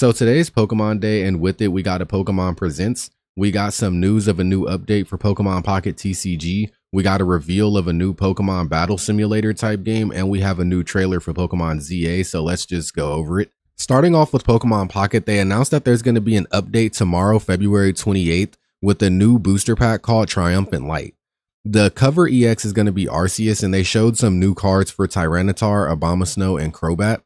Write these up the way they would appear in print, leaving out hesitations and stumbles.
So today's Pokemon Day, and with it, we got a Pokemon Presents. We got some news of a new update for Pokemon Pocket TCG. We got a reveal of a new Pokemon Battle Simulator type game, and we have a new trailer for Pokemon ZA, so let's just go over it. Starting off with Pokemon Pocket, they announced that there's going to be an update tomorrow, February 28th, with a new booster pack called Triumphant Light. The cover EX is going to be Arceus, and they showed some new cards for Tyranitar, Abomasnow, and Crobat.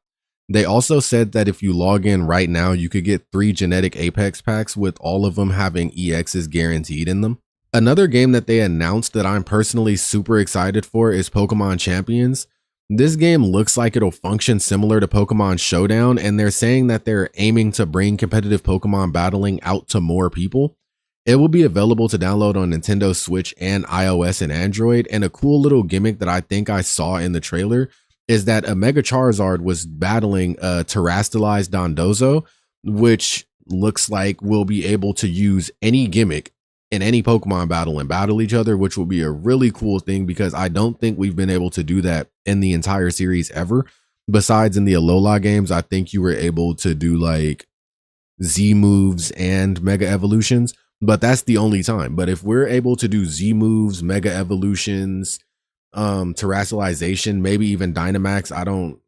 They also said that if you log in right now, you could get 3 genetic Apex packs with all of them having EXs guaranteed in them. Another game that they announced that I'm personally super excited for is Pokemon Champions. This game looks like it'll function similar to Pokemon Showdown, and they're saying that they're aiming to bring competitive Pokemon battling out to more people. It will be available to download on Nintendo Switch and iOS and Android, and a cool little gimmick that I think I saw in the trailer is that a Mega Charizard was battling a terastallized Dondozo, which looks like we'll be able to use any gimmick in any Pokemon battle and battle each other, which will be a really cool thing because I don't think we've been able to do that in the entire series ever. Besides in the Alola games, I think you were able to do like Z moves and Mega Evolutions, but that's the only time. But if we're able to do Z moves, Mega Evolutions, terastallization, maybe even Dynamax, I don't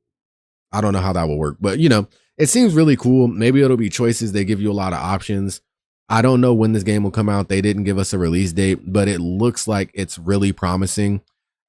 know how that will work, but you know, it seems really cool. Maybe it'll be choices. They give you a lot of options. I don't know when this game will come out. They didn't give us a release date, but it looks like it's really promising.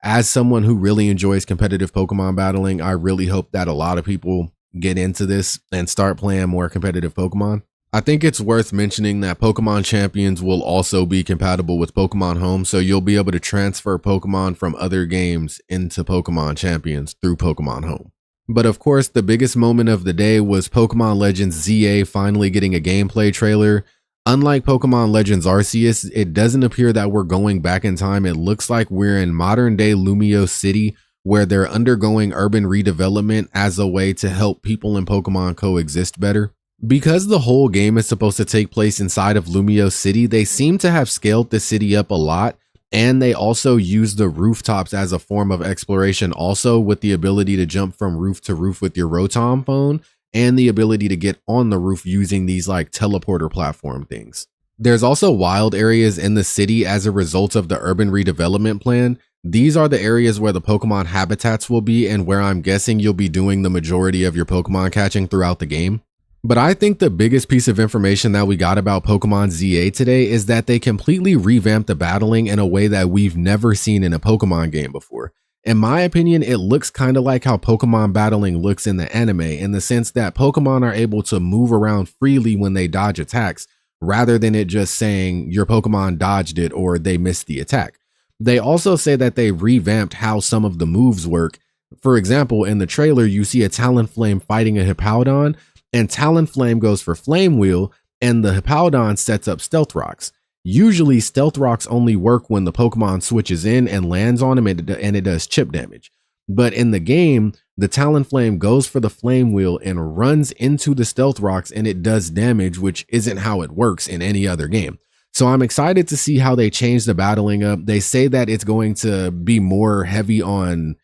As someone who really enjoys competitive Pokemon battling, I really hope that a lot of people get into this and start playing more competitive Pokemon. I think it's worth mentioning that Pokemon Champions will also be compatible with Pokemon Home, so you'll be able to transfer Pokemon from other games into Pokemon Champions through Pokemon Home. But of course, the biggest moment of the day was Pokemon Legends ZA finally getting a gameplay trailer. Unlike Pokemon Legends Arceus, it doesn't appear that we're going back in time. It looks like we're in modern day Lumiose City, where they're undergoing urban redevelopment as a way to help people in Pokemon coexist better. Because the whole game is supposed to take place inside of Lumiose City, they seem to have scaled the city up a lot, and they also use the rooftops as a form of exploration, also with the ability to jump from roof to roof with your Rotom phone, and the ability to get on the roof using these like teleporter platform things. There's also wild areas in the city as a result of the urban redevelopment plan. These are the areas where the Pokemon habitats will be and where I'm guessing you'll be doing the majority of your Pokemon catching throughout the game. But I think the biggest piece of information that we got about Pokemon ZA today is that they completely revamped the battling in a way that we've never seen in a Pokemon game before. In my opinion, it looks kind of like how Pokemon battling looks in the anime, in the sense that Pokemon are able to move around freely when they dodge attacks, rather than it just saying your Pokemon dodged it or they missed the attack. They also say that they revamped how some of the moves work. For example, in the trailer, you see a Talonflame fighting a Hippowdon, and Talonflame goes for Flame Wheel, and the Hippowdon sets up Stealth Rocks. Usually, Stealth Rocks only work when the Pokemon switches in and lands on them, and it does chip damage. But in the game, the Talonflame goes for the Flame Wheel and runs into the Stealth Rocks, and it does damage, which isn't how it works in any other game. So I'm excited to see how they change the battling up. They say that it's going to be more heavy on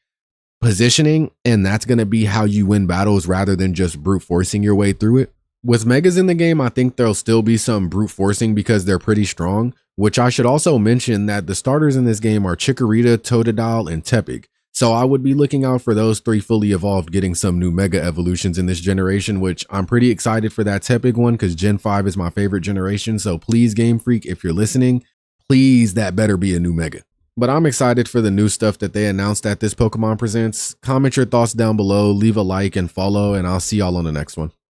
positioning, and that's going to be how you win battles rather than just brute forcing your way through it. With Megas in the game, I think there'll still be some brute forcing because they're pretty strong, which I should also mention that the starters in this game are Chikorita, Totodile, and Tepig. So I would be looking out for those 3 fully evolved getting some new Mega Evolutions in this generation, which I'm pretty excited for that Tepig one because Gen 5 is my favorite generation. So please, Game Freak, if you're listening, please, that better be a new Mega. But I'm excited for the new stuff that they announced at this Pokemon Presents. Comment your thoughts down below, leave a like and follow, and I'll see y'all on the next one.